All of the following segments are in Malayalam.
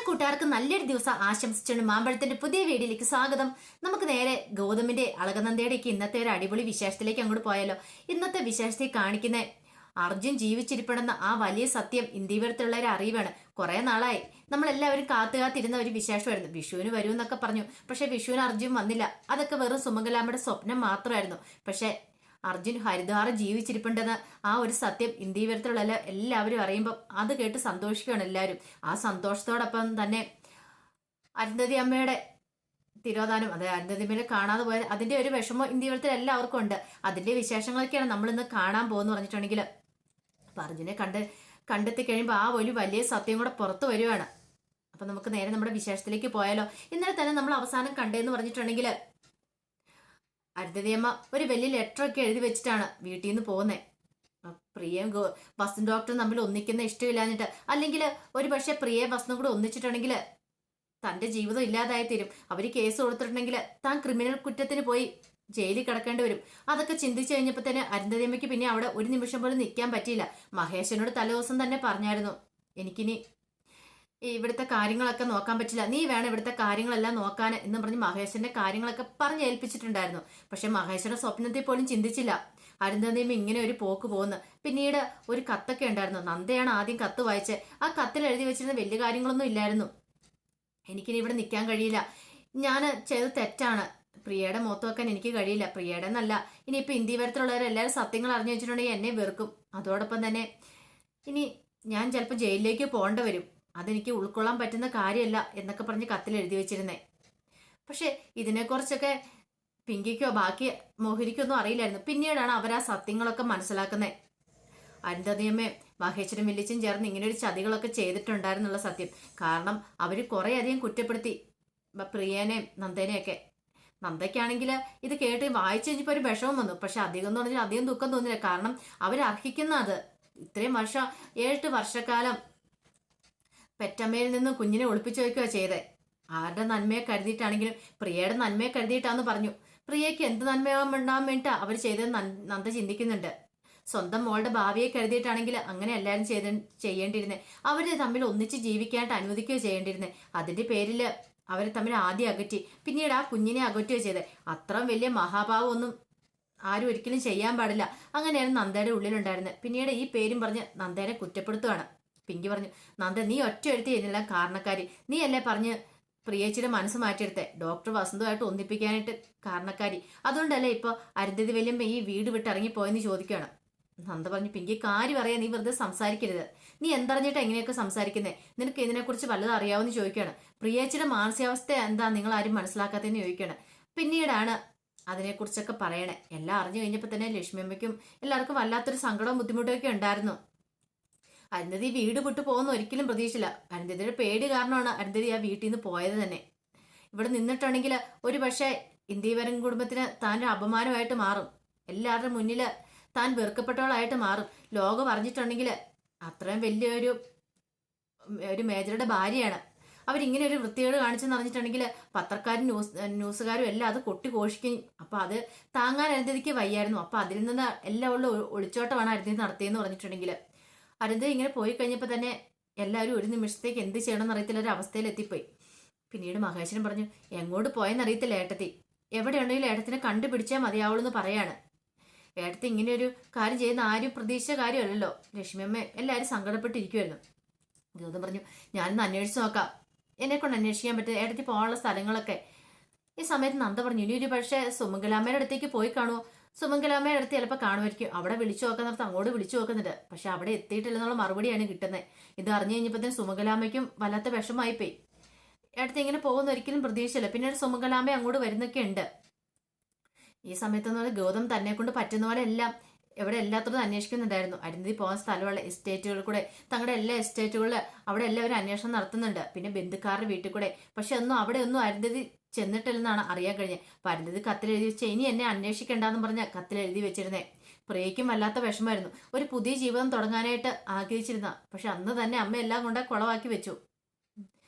കൂട്ടുകാർക്ക് നല്ലൊരു ദിവസം ആശംസിച്ചുകൊണ്ട് മാമ്പഴത്തിന്റെ പുതിയ വീഡിയോയിലേക്ക് സ്വാഗതം. നമുക്ക് നേരെ ഗൗതമിന്റെ അളകനന്ദയുടെയൊക്കെ ഇന്നത്തെ ഒരു അടിപൊളി വിശേഷത്തിലേക്ക് അങ്ങോട്ട് പോയാലോ. ഇന്നത്തെ വിശേഷത്തിൽ കാണിക്കുന്ന അർജുൻ ജീവിച്ചിരിപ്പണമെന്ന ആ വലിയ സത്യം ഇന്ത്യവരത്തുള്ളവരെ അറിയുവാണ്. കുറെ നാളായി നമ്മളെല്ലാവരും കാത്തിരുന്ന ഒരു വിശേഷമായിരുന്നു. വിഷുവിന് വരുമെന്നൊക്കെ പറഞ്ഞു, പക്ഷെ വിഷുവിന് അർജുൻ വന്നില്ല. അതൊക്കെ വെറും സുമംഗലാമ്മയുടെ സ്വപ്നം മാത്രമായിരുന്നു. പക്ഷെ അർജുൻ ഹരിദ്വാർ ജീവിച്ചിരിപ്പുണ്ടെന്ന് ആ ഒരു സത്യം ഇന്ത്യവരത്തിലുള്ള എല്ലാവരും അറിയുമ്പോൾ അത് കേട്ട് സന്തോഷിക്കുകയാണ് എല്ലാവരും. ആ സന്തോഷത്തോടൊപ്പം തന്നെ അരുന്ധതി അമ്മയുടെ തിരോധാനം, അതായത് അരുന്ധതി അമ്മയെ കാണാതെ പോയത് അതിന്റെ ഒരു വിഷമം ഇന്ത്യവരത്തിൽ എല്ലാവർക്കും ഉണ്ട്. അതിന്റെ വിശേഷങ്ങളൊക്കെയാണ് നമ്മൾ ഇന്ന് കാണാൻ പോകുന്നു പറഞ്ഞിട്ടുണ്ടെങ്കിൽ, അപ്പൊ അർജുനെ കണ്ടെത്തി കഴിയുമ്പോൾ ആ ഒരു വലിയ സത്യം കൂടെ പുറത്തു വരുവാണ്. അപ്പൊ നമുക്ക് നേരെ നമ്മുടെ വിശേഷത്തിലേക്ക് പോയാലോ. ഇന്നലെ തന്നെ നമ്മൾ അവസാനം കണ്ടേന്ന് പറഞ്ഞിട്ടുണ്ടെങ്കിൽ അരുന്ധതിയമ്മ ഒരു വലിയ ലെറ്റർ ഒക്കെ എഴുതി വെച്ചിട്ടാണ് വീട്ടിൽ നിന്ന് പോകുന്നത്. പ്രിയയും വസന്ത് ഡോക്ടറും തമ്മിൽ ഒന്നിക്കുന്ന ഇഷ്ടമില്ലാഞ്ഞിട്ട്, അല്ലെങ്കിൽ ഒരു പക്ഷെ പ്രിയയും വസന്തും കൂടെ ഒന്നിച്ചിട്ടുണ്ടെങ്കിൽ തന്റെ ജീവിതം ഇല്ലാതായി തീരും. അവര് കേസ് കൊടുത്തിട്ടുണ്ടെങ്കിൽ താൻ ക്രിമിനൽ കുറ്റത്തിന് പോയി ജയിലിൽ കിടക്കേണ്ടി വരും. അതൊക്കെ ചിന്തിച്ചു കഴിഞ്ഞപ്പോൾ തന്നെ അരുന്ധതിയമ്മയ്ക്ക് പിന്നെ അവിടെ ഒരു നിമിഷം പോലും നിൽക്കാൻ പറ്റിയില്ല. മഹേശനോട് തലേദിവസം തന്നെ പറഞ്ഞായിരുന്നു, എനിക്കിനി ഇവിടുത്തെ കാര്യങ്ങളൊക്കെ നോക്കാൻ പറ്റില്ല, നീ വേണം ഇവിടുത്തെ കാര്യങ്ങളെല്ലാം നോക്കാൻ എന്ന് പറഞ്ഞ് മഹേശ്വരന്റെ കാര്യങ്ങളൊക്കെ പറഞ്ഞ് ഏൽപ്പിച്ചിട്ടുണ്ടായിരുന്നു. പക്ഷെ മഹേശ്വരന്റെ സ്വപ്നത്തിൽ പോലും ചിന്തിച്ചില്ല അരുന്ധതിയമ്മ ഇങ്ങനെ ഒരു പോക്ക് പോകുന്നു. പിന്നീട് ഒരു കത്തൊക്കെ ഉണ്ടായിരുന്നു. നന്ദയാണ് ആദ്യം കത്ത് വായിച്ച്. ആ കത്തിൽ എഴുതി വെച്ചിരുന്ന വലിയ കാര്യങ്ങളൊന്നും ഇല്ലായിരുന്നു. എനിക്കിനി ഇവിടെ നിൽക്കാൻ കഴിയില്ല, ഞാൻ ചെയ്ത് തെറ്റാണ്, പ്രിയയുടെ മുഖത്ത് വെക്കാൻ എനിക്ക് കഴിയില്ല, പ്രിയയുടെ എന്നല്ല ഇനിയിപ്പോ ഇന്ത്യവരത്തിലുള്ളവരെല്ലാവരും സത്യങ്ങൾ അറിഞ്ഞു വെച്ചിട്ടുണ്ടെങ്കിൽ എന്നെ വെറുക്കും. അതോടൊപ്പം തന്നെ ഇനി ഞാൻ ചിലപ്പോൾ ജയിലിലേക്ക് പോകേണ്ടി വരും, അതെനിക്ക് ഉൾക്കൊള്ളാൻ പറ്റുന്ന കാര്യമല്ല എന്നൊക്കെ പറഞ്ഞ് കത്തിൽ എഴുതി വെച്ചിരുന്നേ. പക്ഷെ ഇതിനെക്കുറിച്ചൊക്കെ പിങ്കിക്കോ ബാക്കി മോഹിനിക്കോ ഒന്നും അറിയില്ലായിരുന്നു. പിന്നീടാണ് അവർ ആ സത്യങ്ങളൊക്കെ മനസ്സിലാക്കുന്നത്. അരുന്ധതിയമ്മയും മഹേശ്വരൻ വില്ലിച്ചും ചേർന്ന് ഇങ്ങനെ ഒരു ചതികളൊക്കെ ചെയ്തിട്ടുണ്ടായിരുന്നുള്ള സത്യം. കാരണം അവർ കുറെ അധികം കുറ്റപ്പെടുത്തി പ്രിയനെയും നന്ദനെയൊക്കെ. നന്ദയ്ക്കാണെങ്കിൽ ഇത് കേട്ട് വായിച്ചു കഴിഞ്ഞപ്പോൾ ഒരു വിഷമം വന്നു. പക്ഷെ അധികം എന്ന് പറഞ്ഞാൽ അധികം ദുഃഖം തോന്നില്ല. കാരണം അവരർഹിക്കുന്ന അത് ഇത്രയും വർഷം 7 വർഷക്കാലം പെറ്റമ്മയിൽ നിന്ന് കുഞ്ഞിനെ ഒളിപ്പിച്ചു വയ്ക്കുക ചെയ്തേ. ആരുടെ നന്മയെ കരുതിയിട്ടാണെങ്കിലും പ്രിയയുടെ നന്മയെ കരുതിയിട്ടാന്ന് പറഞ്ഞു. പ്രിയയ്ക്ക് എന്ത് നന്മയുണ്ടാകാൻ വേണ്ടിട്ടാ അവർ ചെയ്തത് നന്ദ ചിന്തിക്കുന്നുണ്ട്. സ്വന്തം മോളുടെ ഭാവിയെ കരുതിയിട്ടാണെങ്കിൽ അങ്ങനെ എല്ലാവരും ചെയ്യേണ്ടിയിരുന്നേ. അവര് തമ്മിൽ ഒന്നിച്ച് ജീവിക്കാനായിട്ട് അനുവദിക്കുകയോ ചെയ്യേണ്ടിയിരുന്നേ. അതിന്റെ പേരില് അവരെ തമ്മിൽ ആദ്യം അകറ്റി, പിന്നീട് ആ കുഞ്ഞിനെ അകറ്റുകയോ ചെയ്തേ. അത്രയും വലിയ മഹാഭാവം ഒന്നും ആരും ഒരിക്കലും ചെയ്യാൻ പാടില്ല. അങ്ങനെയാണ് നന്ദയുടെ ഉള്ളിലുണ്ടായിരുന്നത്. പിന്നീട് ഈ പേരും പറഞ്ഞ് നന്ദനെ കുറ്റപ്പെടുത്തുകയാണ്. പിങ്കി പറഞ്ഞു, നന്ദ നീ ഒറ്റ എഴുത്തി ഇതിനെല്ലാം കാരണക്കാരി, നീ അല്ലേ പറഞ്ഞ് പ്രിയേച്ചിയുടെ മനസ്സ് മാറ്റിയെടുത്തേ, ഡോക്ടർ വസന്തുമായിട്ട് ഒന്നിപ്പിക്കാനായിട്ട് കാരണക്കാരി, അതുകൊണ്ടല്ലേ ഇപ്പൊ അരുന്ധതി വല്യമ്മ ഈ വീട് വിട്ട് ഇറങ്ങിപ്പോയെന്ന് ചോദിക്കുകയാണ്. നന്ദ പറഞ്ഞു, പിങ്കി കാര്യം അറിയാൻ നീ വെറുതെ സംസാരിക്കരുത്, നീ എന്തറിഞ്ഞിട്ട് എങ്ങനെയൊക്കെ സംസാരിക്കുന്നേ, നിനക്ക് ഇതിനെക്കുറിച്ച് വല്ലതും അറിയാവുന്ന ചോദിക്കുകയാണ്. പ്രിയേച്ചിയുടെ മാനസികാവസ്ഥ എന്താ നിങ്ങൾ ആരും മനസ്സിലാക്കാത്തതെന്ന് ചോദിക്കുകയാണ്. പിന്നീടാണ് അതിനെക്കുറിച്ചൊക്കെ പറയണേ. എല്ലാം അറിഞ്ഞു കഴിഞ്ഞപ്പോൾ തന്നെ ലക്ഷ്മിയമ്മയ്ക്കും എല്ലാവർക്കും വല്ലാത്തൊരു സങ്കടവും ബുദ്ധിമുട്ടൊക്കെ ഉണ്ടായിരുന്നു. അരുന്ധതി വീട് വിട്ടു പോകുന്ന ഒരിക്കലും പ്രതീക്ഷിച്ചില്ല. അരുന്ധതിയുടെ പേടി കാരണമാണ് അരുന്ധതി ആ വീട്ടിൽ നിന്ന് പോയത് തന്നെ. ഇവിടെ നിന്നിട്ടുണ്ടെങ്കിൽ ഒരു പക്ഷേ ഇന്ത്യവരൻ കുടുംബത്തിന് താൻ ഒരു അപമാനമായിട്ട് മാറും, എല്ലാവരുടെ മുന്നിൽ താൻ വെറുക്കപ്പെട്ടവളായിട്ട് മാറും. ലോകം അറിഞ്ഞിട്ടുണ്ടെങ്കിൽ അത്രയും വലിയൊരു മേജറുടെ ഭാര്യയാണ് അവരിങ്ങനെ ഒരു വൃത്തികേട് കാണിച്ചെന്ന് അറിഞ്ഞിട്ടുണ്ടെങ്കിൽ പത്രക്കാരും ന്യൂസുകാരും എല്ലാം അത് കൊട്ടിഘോഷിക്കും. അപ്പൊ അത് താങ്ങാൻ അരുന്ധതിക്ക് വയ്യായിരുന്നു. അപ്പൊ അതിൽ നിന്ന് എല്ലാം ഉള്ള ഒളിച്ചോട്ടമാണ് അരുന്ധതി നടത്തിയെന്ന് പറഞ്ഞിട്ടുണ്ടെങ്കിൽ, അരുന്ധതി ഇങ്ങനെ പോയി കഴിഞ്ഞപ്പോൾ തന്നെ എല്ലാവരും ഒരു നിമിഷത്തേക്ക് എന്ത് ചെയ്യണമെന്ന് അറിയത്തില്ല ഒരു അവസ്ഥയിൽ എത്തിപ്പോയി. പിന്നീട് മഹേശ്വരൻ പറഞ്ഞു, എങ്ങോട്ട് പോയെന്ന് അറിയത്തില്ല ഏട്ടത്തി, എവിടെയുണ്ടെങ്കിലും ഏട്ടത്തിനെ കണ്ടുപിടിച്ചാൽ മതിയാവുള്ളൂ എന്ന് പറയാണ്. ഏട്ടത്തി ഇങ്ങനെ ഒരു കാര്യം ചെയ്യുന്ന ആരും പ്രതീക്ഷിച്ച കാര്യമല്ലല്ലോ. ലക്ഷ്മിയമ്മ എല്ലാവരും സങ്കടപ്പെട്ടിരിക്കുമായിരുന്നു. ഗൗതം പറഞ്ഞു, ഞാനൊന്ന് അന്വേഷിച്ച് നോക്കാം, എന്നെ കൊണ്ട് അന്വേഷിക്കാൻ പറ്റും ഏട്ടത്തി പോകാനുള്ള സ്ഥലങ്ങളൊക്കെ. ഈ സമയത്ത് നന്ദ പറഞ്ഞു, ഇനി ഒരു പക്ഷേ സുമംഗലാമ്മയുടെ അടുത്തേക്ക് പോയി കാണുമോ, സുമംഗലാമ്മയുടെ അടുത്ത് ചിലപ്പോൾ കാണുമായിരിക്കും, അവിടെ വിളിച്ചു നോക്കുന്നിടത്ത് അങ്ങോട്ട് വിളിച്ചു നോക്കുന്നുണ്ട്, പക്ഷെ അവിടെ എത്തിയിട്ടില്ലെന്നുള്ള മറുപടിയാണ് കിട്ടുന്നത്. ഇത് അറിഞ്ഞു കഴിഞ്ഞപ്പോൾ തന്നെ സുമംഗലാമ്മയ്ക്കും വല്ലാത്ത വിഷമമായിപ്പോയി. അടുത്ത് ഇങ്ങനെ പോകുന്ന ഒരിക്കലും പ്രതീക്ഷയില്ല. പിന്നീട് സുമംഗലാമ്മ അങ്ങോട്ട് വരുന്നൊക്കെ ഉണ്ട്. ഈ സമയത്തെന്ന് പറഞ്ഞാൽ ഗൗതം തന്നെ കൊണ്ട് പറ്റുന്ന പോലെ എല്ലാം എവിടെ എല്ലാത്തോടും അന്വേഷിക്കുന്നുണ്ടായിരുന്നു. അരുന്ധതി പോകാൻ സ്ഥലമുള്ള എസ്റ്റേറ്റുകളിൽ കൂടെ തങ്ങളുടെ എല്ലാ എസ്റ്റേറ്റുകളിൽ അവിടെ എല്ലാവരും അന്വേഷണം നടത്തുന്നുണ്ട്. പിന്നെ ബന്ധുക്കാരുടെ വീട്ടിൽ കൂടെ. പക്ഷെ ഒന്നും അവിടെ ഒന്നും അരുന്ധതി ചെന്നിട്ടില്ലെന്നാണ് അറിയാൻ കഴിഞ്ഞത്. അപ്പൊ അരുന്ധതി കത്തിലെഴുതി വെച്ച ഇനി എന്നെ അന്വേഷിക്കണ്ടെന്ന് പറഞ്ഞ കത്തിലെഴുതി വെച്ചിരുന്നേ. പ്രിയയ്ക്കും വല്ലാത്ത വിഷമമായിരുന്നു. ഒരു പുതിയ ജീവിതം തുടങ്ങാനായിട്ട് ആഗ്രഹിച്ചിരുന്ന, പക്ഷെ അന്ന് തന്നെ അമ്മ എല്ലാം കൊണ്ട് കുളവാക്കി വെച്ചു.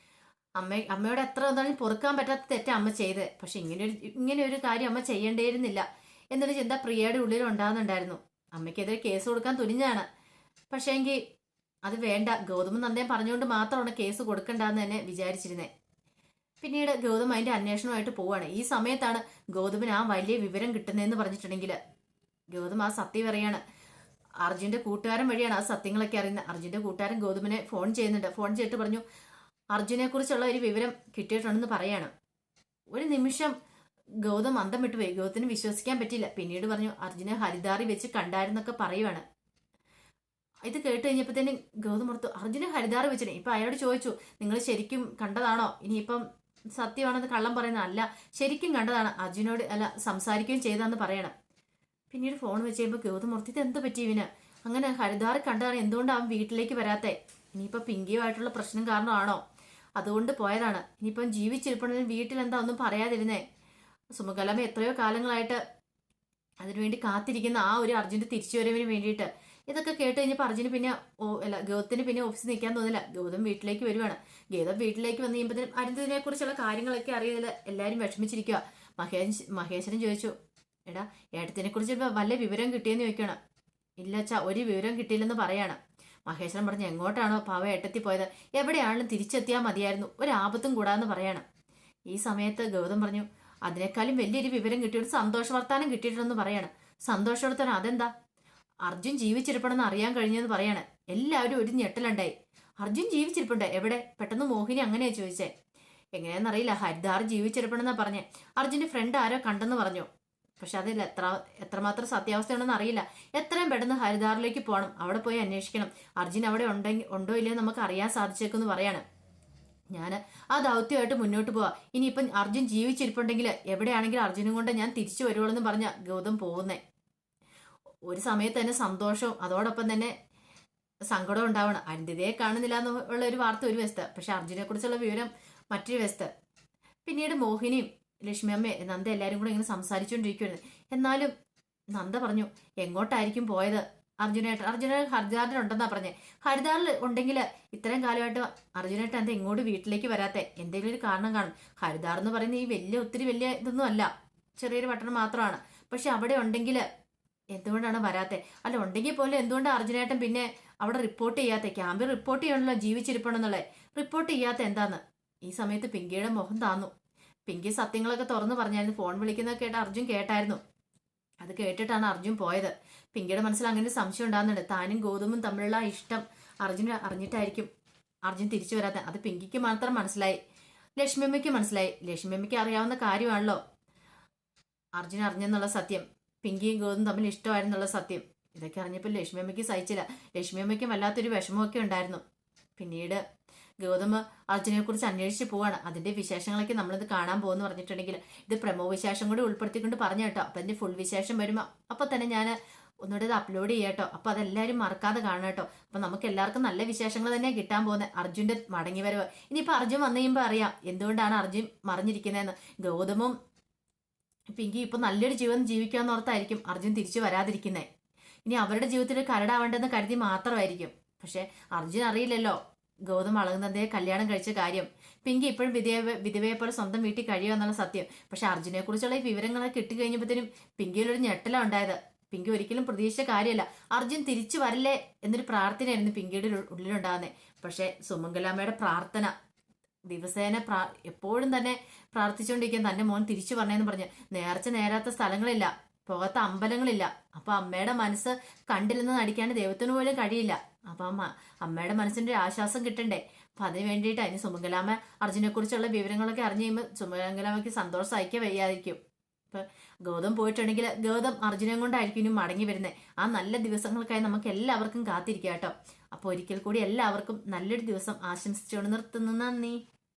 അമ്മയോട് എത്ര എന്താണെങ്കിലും പൊറുക്കാൻ പറ്റാത്ത തെറ്റ അമ്മ ചെയ്ത്. പക്ഷെ ഇങ്ങനെ ഒരു കാര്യം അമ്മ ചെയ്യേണ്ടിയിരുന്നില്ല എന്നൊരു ചിന്ത പ്രിയയുടെ ഉള്ളിൽ ഉണ്ടാകുന്നുണ്ടായിരുന്നു. അമ്മയ്ക്കെതിരെ കേസ് കൊടുക്കാൻ തുനിഞ്ഞാണ്. പക്ഷേ എങ്കിൽ അത് വേണ്ട, ഗൗതമും നന്ദയും പറഞ്ഞുകൊണ്ട് മാത്രമാണ് കേസ് കൊടുക്കണ്ടെന്ന് തന്നെ വിചാരിച്ചിരുന്നേ. പിന്നീട് ഗൗതം അതിന്റെ അന്വേഷണമായിട്ട് പോവാണ്. ഈ സമയത്താണ് ഗൗതമിന് ആ വലിയ വിവരം കിട്ടുന്നതെന്ന് പറഞ്ഞിട്ടുണ്ടെങ്കിൽ ഗൗതം ആ സത്യം പറയാണ്. അർജുന്റെ കൂട്ടുകാരൻ വഴിയാണ് ആ സത്യങ്ങളൊക്കെ അറിയുന്നത്. അർജുന്റെ കൂട്ടുകാരൻ ഗൗതമിനെ ഫോൺ ചെയ്യുന്നുണ്ട്. ഫോൺ ചെയ്തിട്ട് പറഞ്ഞു അർജുനെ കുറിച്ചുള്ള ഒരു വിവരം കിട്ടിയിട്ടുണ്ടെന്ന് പറയാണ്. ഒരു നിമിഷം ഗൗതം അന്തം വിട്ടുപോയി. ഗൗതത്തിന് വിശ്വസിക്കാൻ പറ്റില്ല. പിന്നീട് പറഞ്ഞു അർജുനെ ഹരിദ്വാറിൽ വെച്ച് കണ്ടായിരുന്നൊക്കെ പറയുവാണ്. ഇത് കേട്ട് കഴിഞ്ഞപ്പോഴത്തേനും ഗൗതം ഓർത്തു അർജുനെ ഹരിദ്വാറിൽ വെച്ചിട്ട്. ഇപ്പൊ അയാളോട് ചോദിച്ചു നിങ്ങൾ ശരിക്കും കണ്ടതാണോ, ഇനിയിപ്പം സത്യമാണെന്ന് കള്ളം പറയുന്ന അല്ല, ശരിക്കും കണ്ടതാണ്, അർജുനോട് അല്ല സംസാരിക്കുകയും ചെയ്താന്ന് പറയണം. പിന്നീട് ഫോൺ വെച്ച് കഴിയുമ്പോൾ ഗൗതം ഓർത്ത് ഇത് എന്ത് പറ്റി ഇവന്, അങ്ങനെ ഹരിദ്വാറിൽ കണ്ടതാണ്, എന്തുകൊണ്ട് അവൻ വീട്ടിലേക്ക് വരാത്തെ, ഇനിയിപ്പോ പിങ്കിയുമായിട്ടുള്ള പ്രശ്നം കാരണമാണോ, അതുകൊണ്ട് പോയതാണ്, ഇനിയിപ്പം ജീവിച്ചിരിപ്പുണ്ടെങ്കിൽ വീട്ടിൽ എന്താ ഒന്നും പറയാതിരുന്നേ. സുമകലമ്മ എത്രയോ കാലങ്ങളായിട്ട് അതിനുവേണ്ടി കാത്തിരിക്കുന്ന ആ ഒരു അർജുന്റെ തിരിച്ചുവരവിന് വേണ്ടിയിട്ട്. ഇതൊക്കെ കേട്ട് കഴിഞ്ഞപ്പോൾ അർജുന് പിന്നെ ഗൗതത്തിന് പിന്നെ ഓഫീസിൽ നിൽക്കാൻ തോന്നില്ല. ഗൗതം വീട്ടിലേക്ക് വരുവാണ്. ഗൗതം വീട്ടിലേക്ക് വന്നു കഴിയുമ്പോഴത്തേനും അരുന്ധതിനെ കുറിച്ചുള്ള കാര്യങ്ങളൊക്കെ അറിയുന്നില്ല. എല്ലാവരും വിഷമിച്ചിരിക്കുക. മഹേശ്വരൻ ചോദിച്ചു എടാ ഏട്ടത്തിനെ കുറിച്ച് വല്ല വിവരം കിട്ടിയെന്ന് ചോദിക്കണം. ഇല്ല അച്ഛാ, ഒരു വിവരം കിട്ടിയില്ലെന്ന് പറയാണ്. മഹേശ്വരൻ പറഞ്ഞു എങ്ങോട്ടാണോ പാവ ഏട്ടത്തി പോയത്, എവിടെയാണെങ്കിലും തിരിച്ചെത്തിയാൽ മതിയായിരുന്നു, ഒരു ആപത്തും കൂടാന്ന് പറയാണ്. ഈ സമയത്ത് ഗൗതം പറഞ്ഞു അതിനേക്കാളും വലിയൊരു വിവരം കിട്ടിയിട്ട് സന്തോഷ വർത്താനം കിട്ടിയിട്ടുണ്ടെന്ന് പറയാണ്. സന്തോഷ വർത്താനം അതെന്താ, അർജുൻ ജീവിച്ചിരിപ്പണെന്ന് അറിയാൻ കഴിഞ്ഞെന്ന് പറയാണ്. എല്ലാവരും ഒരു ഞെട്ടലുണ്ടായി. അർജുൻ ജീവിച്ചിരിപ്പുണ്ട് എവിടെ, പെട്ടെന്ന് മോഹിനി അങ്ങനെയാ ചോദിച്ചേ. എങ്ങനെയാണെന്നറിയില്ല, ഹരിദ്വാർ ജീവിച്ചിരിപ്പണെന്നാ പറഞ്ഞേ. അർജുന്റെ ഫ്രണ്ട് ആരോ കണ്ടെന്ന് പറഞ്ഞു. പക്ഷെ അതിൽ എത്രമാത്രം സത്യാവസ്ഥയുണ്ടെന്ന് അറിയില്ല. എത്രയും പെട്ടെന്ന് ഹരിദ്വാറിലേക്ക് പോകണം, അവിടെ പോയി അന്വേഷിക്കണം. അർജുൻ അവിടെ ഉണ്ടോ ഇല്ലയോ നമുക്ക് അറിയാൻ സാധിച്ചേക്കെന്ന് പറയാണ്. ഞാൻ ആ ദൗത്യമായിട്ട് മുന്നോട്ട് പോവാ. ഇനിയിപ്പം അർജുൻ ജീവിച്ചിരിപ്പുണ്ടെങ്കിൽ എവിടെയാണെങ്കിലും അർജുനും കൊണ്ട് ഞാൻ തിരിച്ചു വരുവുള്ളെന്ന് പറഞ്ഞ ഗൗതം പോകുന്നേ. ഒരു സമയത്ത് തന്നെ സന്തോഷവും അതോടൊപ്പം തന്നെ സങ്കടവും ഉണ്ടാവണം. അരുന്ധതിയെ കാണുന്നില്ല എന്നുള്ള ഒരു വാർത്ത ഒരു വശത്ത്, പക്ഷെ അർജുനെ കുറിച്ചുള്ള വിവരം മറ്റൊരു വശത്ത്. പിന്നീട് മോഹിനിയും ലക്ഷ്മി അമ്മ നന്ദ എല്ലാവരും കൂടെ ഇങ്ങനെ സംസാരിച്ചുകൊണ്ടിരിക്കുകയാണ്. എന്നാലും നന്ദ പറഞ്ഞു എങ്ങോട്ടായിരിക്കും പോയത് അർജുന ഹരിദ്വാറിലുണ്ടെന്നാ പറഞ്ഞേ. ഹരിദ്വാറിൽ ഉണ്ടെങ്കിൽ ഇത്രയും കാലമായിട്ട് അർജുനായിട്ട് എന്താ ഇങ്ങോട്ട് വീട്ടിലേക്ക് വരാത്തെ, എന്തെങ്കിലും ഒരു കാരണം കാണും. ഹരിദ്വാർ എന്ന് പറയുന്നത് ഈ ഒത്തിരി വലിയ ഇതൊന്നും അല്ല, ചെറിയൊരു പട്ടണം മാത്രമാണ്. പക്ഷെ അവിടെ ഉണ്ടെങ്കിൽ എന്തുകൊണ്ടാണ് വരാത്തെ, അല്ല ഉണ്ടെങ്കിൽ പോലും എന്തുകൊണ്ടാണ് അർജുനേട്ടൻ പിന്നെ അവിടെ റിപ്പോർട്ട് ചെയ്യാത്ത, ക്യാമ്പിൽ റിപ്പോർട്ട് ചെയ്യണമല്ലോ ജീവിച്ചിരിപ്പണെന്നുള്ളത്, റിപ്പോർട്ട് ചെയ്യാത്ത എന്താന്ന്. ഈ സമയത്ത് പിങ്കിയുടെ മുഖം താന്നു. പിങ്കി സത്യങ്ങളൊക്കെ തുറന്നു പറഞ്ഞായിരുന്നു. ഫോൺ വിളിക്കുന്നതൊക്കെ കേട്ട് അർജുൻ കേട്ടായിരുന്നു. അത് കേട്ടിട്ടാണ് അർജുൻ പോയത്. പിങ്കിയുടെ മനസ്സിൽ അങ്ങനെ ഒരു സംശയം ഉണ്ടാകുന്നുണ്ട്. താനും ഗൗതമും തമ്മിലുള്ള ഇഷ്ടം അർജുൻ അറിഞ്ഞിട്ടായിരിക്കും അർജുൻ തിരിച്ചു വരാത്ത. അത് പിങ്കിക്ക് മാത്രം മനസ്സിലായി, ലക്ഷ്മിയമ്മയ്ക്ക് മനസ്സിലായി. ലക്ഷ്മിയമ്മയ്ക്ക് അറിയാവുന്ന കാര്യമാണല്ലോ അർജുൻ അറിഞ്ഞെന്നുള്ള സത്യം, പിങ്കിയും ഗൗതം തമ്മിൽ ഇഷ്ടമായിരുന്നുള്ള സത്യം. ഇതൊക്കെ അറിഞ്ഞപ്പോൾ ലക്ഷ്മിയമ്മയ്ക്ക് സഹിച്ചില്ല. ലക്ഷ്മിയമ്മയ്ക്കും വല്ലാത്തൊരു വിഷമമൊക്കെ ഉണ്ടായിരുന്നു. പിന്നീട് ഗൗതം അർജുനെ കുറിച്ച് അന്വേഷിച്ച് പോവാണ്. അതിന്റെ വിശേഷങ്ങളൊക്കെ നമ്മളിത് കാണാൻ പോകുന്നു പറഞ്ഞിട്ടുണ്ടെങ്കിൽ ഇത് പ്രമോ വിശേഷം കൂടി ഉൾപ്പെടുത്തിക്കൊണ്ട് പറഞ്ഞു കേട്ടോ. അപ്പൊ അതിന്റെ ഫുൾ വിശേഷം വരുമ്പോൾ അപ്പൊ തന്നെ ഞാൻ ഒന്നുകൂടെ ഇത് അപ്ലോഡ് ചെയ്യാട്ടോ. അപ്പൊ അതെല്ലാവരും മറക്കാതെ കാണണം കേട്ടോ. അപ്പൊ നമുക്ക് എല്ലാവർക്കും നല്ല വിശേഷങ്ങൾ തന്നെ കിട്ടാൻ പോകുന്നത്. അർജുന്റെ മടങ്ങി വരവ് ഇനിയിപ്പോ അർജുൻ വന്നു കഴിയുമ്പോൾ അറിയാം എന്തുകൊണ്ടാണ് അർജുൻ മറിഞ്ഞിരിക്കുന്നതെന്ന്. ഗൗതമും പിങ്കി ഇപ്പൊ നല്ലൊരു ജീവിതം ജീവിക്കാന്ന് ഓർത്തായിരിക്കും അർജുൻ തിരിച്ചു വരാതിരിക്കുന്നേ. ഇനി അവരുടെ ജീവിതത്തിൽ കരടാവേണ്ടെന്ന് കരുതി മാത്രമായിരിക്കും. പക്ഷെ അർജുൻ അറിയില്ലല്ലോ ഗൗതം അളകുന്നതേ കല്യാണം കഴിച്ച കാര്യം. പിങ്കി ഇപ്പോഴും വിധവയെ പോലെ സ്വന്തം വീട്ടിൽ കഴിയുക എന്നുള്ള സത്യം. പക്ഷെ അർജുനെ കുറിച്ചുള്ള ഈ വിവരങ്ങളൊക്കെ കിട്ടിക്കഴിഞ്ഞപ്പോഴത്തേനും പിങ്കിയിലൊരു ഞെട്ടലാണ് ഉണ്ടായത്. പിങ്കി ഒരിക്കലും പ്രതീക്ഷിച്ച കാര്യമല്ല. അർജുൻ തിരിച്ചു വരല്ലേ എന്നൊരു പ്രാർത്ഥനയായിരുന്നു പിങ്കിയുടെ ഉള്ളിലുണ്ടാകുന്നത്. പക്ഷെ സുമംഗലാമ്മയുടെ പ്രാർത്ഥന ദിവസേന എപ്പോഴും തന്നെ പ്രാർത്ഥിച്ചുകൊണ്ടിരിക്കാൻ തന്റെ മോൻ തിരിച്ചു പറഞ്ഞെന്ന് പറഞ്ഞ് നേർച്ച നേരാത്ത സ്ഥലങ്ങളില്ല, പോകാത്ത അമ്പലങ്ങളില്ല. അപ്പൊ അമ്മയുടെ മനസ്സ് കണ്ടില്ലെന്ന് നടിക്കാണ്ട് ദൈവത്തിന് പോലും കഴിയില്ല. അപ്പൊ അമ്മയുടെ മനസ്സിന്റെ ആശ്വാസം കിട്ടണ്ടേ. അപ്പൊ അതിന് വേണ്ടിയിട്ട് അതിന് സുമംഗലാമ്മ അർജുനെ കുറിച്ചുള്ള വിവരങ്ങളൊക്കെ അറിഞ്ഞു കഴിയുമ്പോൾ സുമംഗലാമ്മയ്ക്ക് സന്തോഷം സഹിക്കാൻ വയ്യാതിരിക്കും. ഇപ്പൊ ഗൗതം പോയിട്ടുണ്ടെങ്കിൽ ഗൗതം അർജുനെ കൊണ്ടായിരിക്കും ഇനി മടങ്ങി വരുന്നത്. ആ നല്ല ദിവസങ്ങൾക്കായി നമുക്ക് എല്ലാവർക്കും കാത്തിരിക്കാം കേട്ടോ. അപ്പൊ ഒരിക്കൽ കൂടി എല്ലാവർക്കും നല്ലൊരു ദിവസം ആശംസിച്ചുകൊണ്ട് നിർത്തുന്നു. നന്ദി.